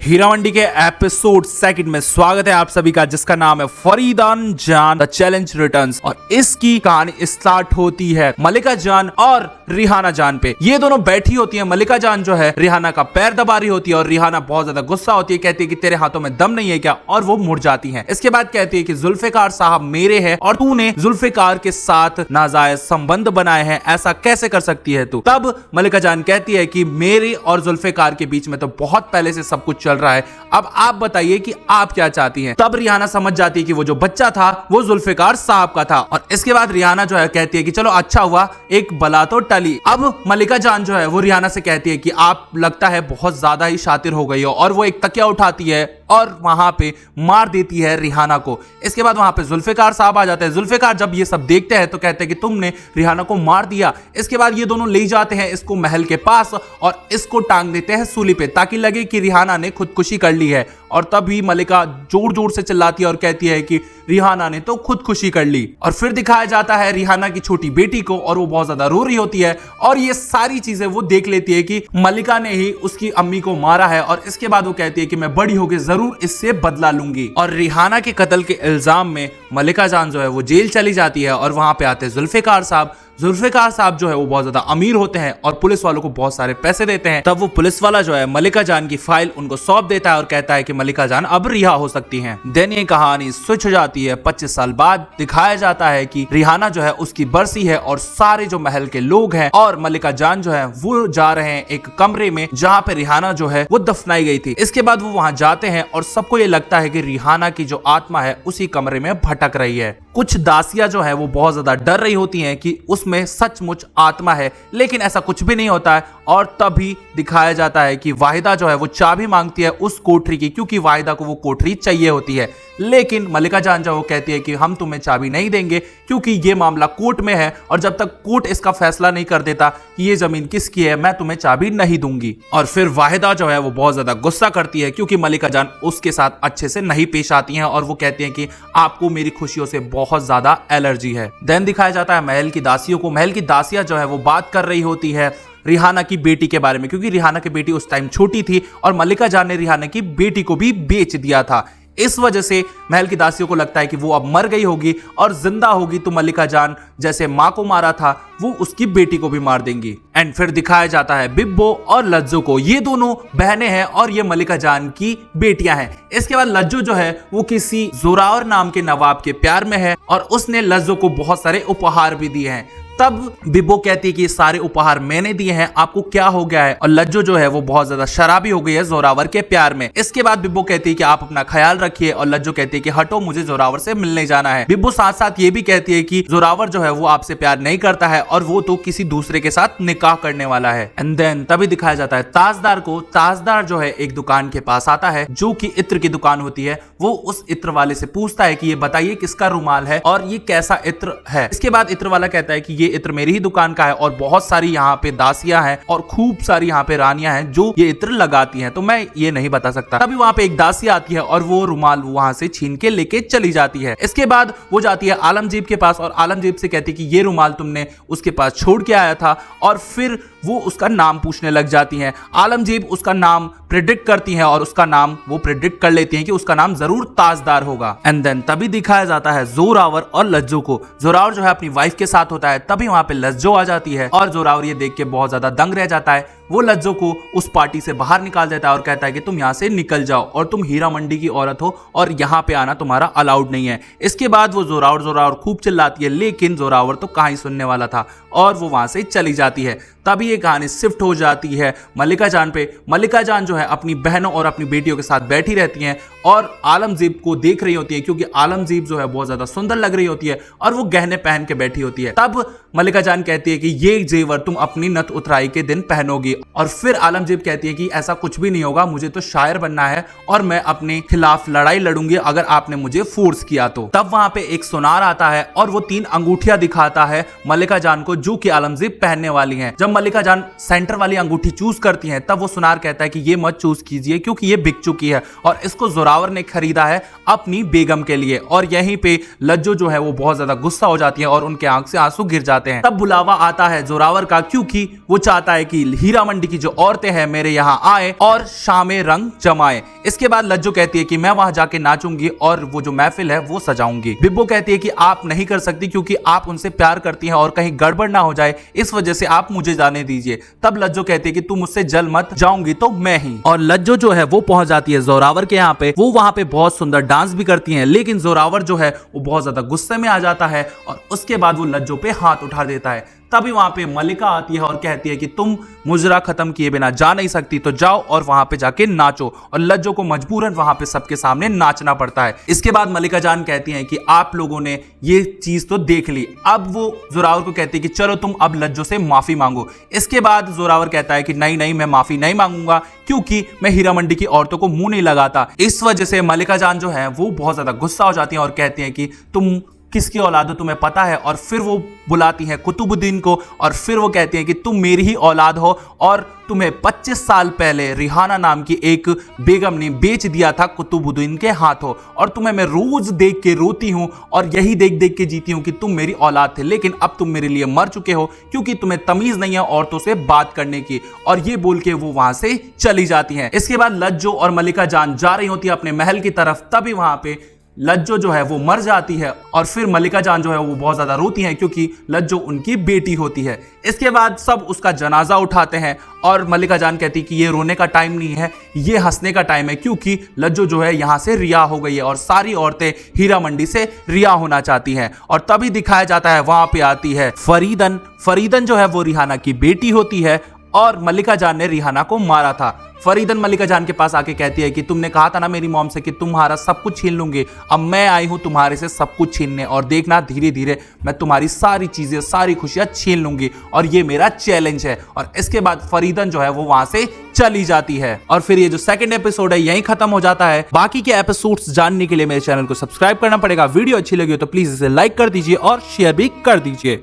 हीरा मंडी के episode second में स्वागत है आप सभी का, जिसका नाम है फरीदान जान द चैलेंज रिटर्न्स। और इसकी कहानी स्टार्ट होती है मलिका जान और रिहाना जान पे। ये दोनों बैठी होती है। मलिका जान जो है रिहाना का पैर दबा रही होती है और रिहाना बहुत ज्यादा गुस्सा होती है, कहती है कि तेरे हाथों में दम नहीं है क्या, और वो मुड़ जाती है। इसके बाद कहती है कि जुल्फिकार साहब मेरे हैं और तूने जुल्फिकार के साथ नाजायज संबंध बनाए हैं, ऐसा कैसे कर सकती है तू। तब मलिका जान कहती है कि मेरे और जुल्फिकार के बीच में तो बहुत पहले से सब कुछ चल रहा है, अब आप बताइए कि आप क्या चाहती हैं। तब रिहाना समझ जाती है कि वो जो बच्चा था वो जुल्फिकार साहब का था। और इसके बाद रिहाना जो है कहती है कि चलो अच्छा हुआ, एक बला तो टली। अब मलिका जान जो है वो रिहाना से कहती है कि आप लगता है बहुत ज्यादा ही शातिर हो गई हो, और वो एक तकिया उठाती है और वहां पे मार देती है रिहाना को। इसके बाद वहां पे जुल्फिकार साहब आ जाते हैं। जुल्फिकार जब ये सब देखते हैं तो कहते हैं कि तुमने रिहाना को मार दिया। इसके बाद ये दोनों ले जाते हैं इसको महल के पास और इसको टांग देते हैं सूली पे, ताकि लगे कि रिहाना ने खुदकुशी कर ली है। और तभी मलिका जोर जोर से चिल्लाती है और कहती है कि रिहाना ने तो खुदकुशी कर ली। और फिर दिखाया जाता है रिहाना की छोटी बेटी को, और वो बहुत ज्यादा रो रही होती है। और ये सारी चीजें वो देख लेती है कि मलिका ने ही उसकी अम्मी को मारा है। और इसके बाद वो कहती है कि मैं बड़ी होकर जरूर इससे बदला लूंगी। और रिहाना के कत्ल के इल्जाम में मलिका जान जो है वो जेल चली जाती है। और वहां पे आते हैं जुल्फिकार साहब। जुल्फिकार साहब जो है वो बहुत ज्यादा अमीर होते हैं और पुलिस वालों को बहुत सारे पैसे देते हैं। तब वो पुलिस वाला जो है मलिका जान की फाइल उनको सौंप देता है और कहता है कि मलिका जान अब रिहा हो सकती हैं। देन ये कहानी स्विच हो जाती है। 25 साल बाद दिखाया जाता है कि रिहाना जो है उसकी बरसी है और सारे जो महल के लोग हैं और मलिका जान जो है वो जा रहे हैं एक कमरे में जहाँ पे रिहाना जो है वो दफनाई गई थी। इसके बाद वो वहां जाते हैं और सबको ये लगता है कि रिहाना की जो आत्मा है उसी कमरे में भटक रही है। कुछ दासियां जो है वो बहुत ज्यादा डर रही होती हैं कि उसमें सचमुच आत्मा है, लेकिन ऐसा कुछ भी नहीं होता है। और तभी दिखाया जाता है कि वाहिदा जो है वो चाबी मांगती है उस कोठरी की, क्योंकि वाहिदा को वो कोठरी चाहिए होती है। लेकिन मलिका जान जो वो कहती है कि हम तुम्हें चाबी नहीं देंगे, क्योंकि ये मामला कोर्ट में है और जब तक कोर्ट इसका फैसला नहीं कर देता कि ये जमीन किसकी है, मैं तुम्हें चाबी नहीं दूंगी। और फिर वाहिदा जो है वो बहुत ज्यादा गुस्सा करती है, क्योंकि मलिका जान उसके साथ अच्छे से नहीं पेश आती हैं और वो कहती हैं कि आपको मेरी खुशियों से बहुत ज्यादा एलर्जी है। देन दिखाया जाता है महल की दासियों को। महल की दासियां जो है वो बात कर रही होती है रिहाना की बेटी के बारे में, क्योंकि रिहाना की बेटी उस टाइम छोटी थी और मलिका जान ने रिहाना की बेटी को भी बेच दिया था। इस वजह से महल की दासियों को लगता है कि वो अब मर गई होगी और जिंदा होगी तो मलिका जान जैसे मां को मारा था वो उसकी बेटी को भी मार देंगी। एंड फिर दिखाया जाता है बिब्बो और लज्जो को। ये दोनों बहनें हैं और ये मलिका जान की बेटियां हैं। इसके बाद लज्जो जो है वो किसी जोरावर नाम के नवाब के प्यार में है और उसने लज्जो को बहुत सारे उपहार भी दिए हैं। तब बिब्बो कहती है कि ये सारे उपहार मैंने दिए हैं, आपको क्या हो गया है। और लज्जो जो है वो बहुत ज्यादा शराबी हो गई है जोरावर के प्यार में। इसके बाद बिब्बो कहती है कि आप अपना ख्याल रखिए और लज्जो कहती है कि हटो, मुझे जोरावर से मिलने जाना है। बिब्बो साथ साथ ये भी कहती है कि जोरावर जो है वो आपसे प्यार नहीं करता है और वो तो किसी दूसरे के साथ निकाह करने वाला है। एंड देन तभी दिखाया जाता है ताजदार को। ताजदार जो है एक दुकान के पास आता है जो कि इत्र की दुकान होती है। वो उस इत्र वाले से पूछता है कि ये बताइए किसका रुमाल है और ये कैसा इत्र है। इसके बाद इत्र वाला कहता है कि ये इत्र मेरी ही दुकान का है और बहुत सारी यहाँ पे दासियां हैं और खूब सारी यहाँ पे रानियां हैं जो ये इत्र लगाती हैं, तो मैं ये नहीं बता सकता। तभी वहां पे एक दासी आती है और वो रुमाल वहां से छीन के लेके चली जाती है। इसके बाद वो जाती है आलमजीब के पास और आलमजीब से कहती है कि ये रुमाल तुमने उसके पास छोड़ के आया था। और फिर वो उसका नाम पूछने लग जाती हैं। आलमजीब उसका नाम प्रेडिक्ट करती हैं और उसका नाम वो प्रेडिक्ट कर लेती हैं कि उसका नाम जरूर ताजदार होगा। एंड देन तभी दिखाया जाता है जोरावर और लज्जो को। जोरावर जो है अपनी वाइफ के साथ होता है, तभी वहां पे लज्जो आ जाती है और जोरावर ये देख के बहुत ज्यादा दंग रह जाता है। वो लज्जो को उस पार्टी से बाहर निकाल देता है और कहता है कि तुम यहाँ से निकल जाओ और तुम हीरा मंडी की औरत हो और यहाँ पे आना तुम्हारा अलाउड नहीं है। इसके बाद वो जोरावर खूब चिल्लाती है, लेकिन जोरावर तो कहाँ ही सुनने वाला था और वो वहां से चली जाती है। तभी ये कहानी शिफ्ट हो जाती है मलिका जान पे। मलिका जान जो है अपनी बहनों और अपनी बेटियों के साथ बैठी रहती हैं और आलमजीब को देख रही होती है, क्योंकि आलमजीब जो है बहुत ज्यादा सुंदर लग रही होती है और वो गहने पहन के बैठी होती है। तब मलिका जान कहती है कि ये जेवर तुम अपनी नत उतराई के दिन पहनोगी। और फिर आलमजीब कहती है कि ऐसा कुछ भी नहीं होगा, मुझे तो शायर बनना है और मैं अपने खिलाफ लड़ाई लड़ूंगी अगर आपने मुझे फोर्स किया तो। तब वहां पे एक सुनार आता है और वो 3 अंगूठियां दिखाता है मलिका जान को जो कि आलमजीब पहनने वाली हैं। जब मल्लिका जान सेंटर वाली अंगूठी चूज करती हैं तब वो सुनार कहता है कि ये मत चूज कीजिए क्योंकि ये बिक चुकी है और इसको जोरावर ने खरीदा है अपनी बेगम के लिए। और यहीं पे लज्जो जो है वो बहुत ज्यादा गुस्सा हो जाती है और उनके आंख से आंसू गिर जाते हैं। तब बुलावा आता है जोरावर का क्योंकि वो चाहता है कि हीरा मंडी की जो औरतें हैं मेरे यहाँ आए और शामे रंग जमाए। इसके बाद लज्जो कहती है कि मैं वहां जाके नाचूंगी और वो जो महफिल है वो सजाऊंगी। बिब्बो कहती है कि आप नहीं कर सकती क्योंकि आप उनसे प्यार करती हैं और कहीं गड़बड़ ना हो जाए, इस वजह से आप मुझे जाने दीजिए। तब लज्जो कहती है कि तू मुझसे जल मत, जाऊंगी तो मैं ही। और लज्जो जो है वो पहुंच जाती है जोरावर के यहाँ पे। वो वहां पे बहुत सुंदर डांस भी करती हैं, लेकिन जोरावर जो है वो बहुत ज्यादा गुस्से में आ जाता है और उसके बाद वो लज्जो पे हाथ उठा देता है। तभी वहां पे मल्लिका आती है और कहती है कि तुम मुजरा खत्म किए बिना जा नहीं सकती, तो जाओ और वहां पे जाके नाचो। और लज्जो को मजबूरन वहां पे सबके सामने नाचना पड़ता है। इसके बाद मल्लिका जान कहती हैं कि आप लोगों ने ये चीज तो देख ली। अब वो जोरावर को कहती है कि चलो तुम अब लज्जो से माफी मांगो। इसके बाद जोरावर कहता है कि नहीं नहीं, मैं माफी नहीं मांगूंगा क्योंकि मैं हीरा मंडी की औरतों को मुंह नहीं लगाता। इस वजह से मल्लिका जान जो है वो बहुत ज्यादा गुस्सा हो जाती है और कहती है कि तुम किसकी औलाद हो तुम्हें पता है। और फिर वो बुलाती हैं कुतुबुद्दीन को और फिर वो कहती हैं कि तुम मेरी ही औलाद हो और तुम्हें 25 साल पहले रिहाना नाम की एक बेगम ने बेच दिया था कुतुबुद्दीन के हाथों और तुम्हें मैं रोज देख के रोती हूं और यही देख देख के जीती हूं कि तुम मेरी औलाद थे, लेकिन अब तुम मेरे लिए मर चुके हो क्योंकि तुम्हें तमीज नहीं है औरतों से बात करने की। और ये बोल के वो वहां से चली जाती हैं। इसके बाद लज्जो और मल्लिका जान जा रही होती है अपने महल की तरफ। तभी वहां पे लज्जो जो है वो मर जाती है और फिर मल्लिका जान जो है वो बहुत ज्यादा रोती हैं क्योंकि लज्जो उनकी बेटी होती है। इसके बाद सब उसका जनाजा उठाते हैं और मल्लिका जान कहती है कि ये रोने का टाइम नहीं है, ये हंसने का टाइम है क्योंकि लज्जो जो है यहाँ से रिहा हो गई है और सारी औरतें हीरा मंडी से रिहा होना चाहती हैं। और तभी दिखाया जाता है वहां पे आती है फरीदन। फरीदन जो है वो रिहाना की बेटी होती है और मल्लिका जान ने रिहाना को मारा था। फरीदन मल्लिका जान के पास आके कहती है कि तुमने कहा था ना मेरी मॉम से कि तुम्हारा सब कुछ छीन लूंगी, अब मैं आई हूं तुम्हारे से सब कुछ छीनने और देखना धीरे धीरे मैं तुम्हारी सारी चीजें सारी खुशियां छीन लूंगी और ये मेरा चैलेंज है। और इसके बाद फरीदन जो है वो वहां से चली जाती है। और फिर ये जो सेकंड एपिसोड है यहीं खत्म हो जाता है। बाकी के एपिसोड्स जानने के लिए मेरे चैनल को सब्सक्राइब करना पड़ेगा। वीडियो अच्छी लगी हो तो प्लीज इसे लाइक कर दीजिए और शेयर भी कर दीजिए।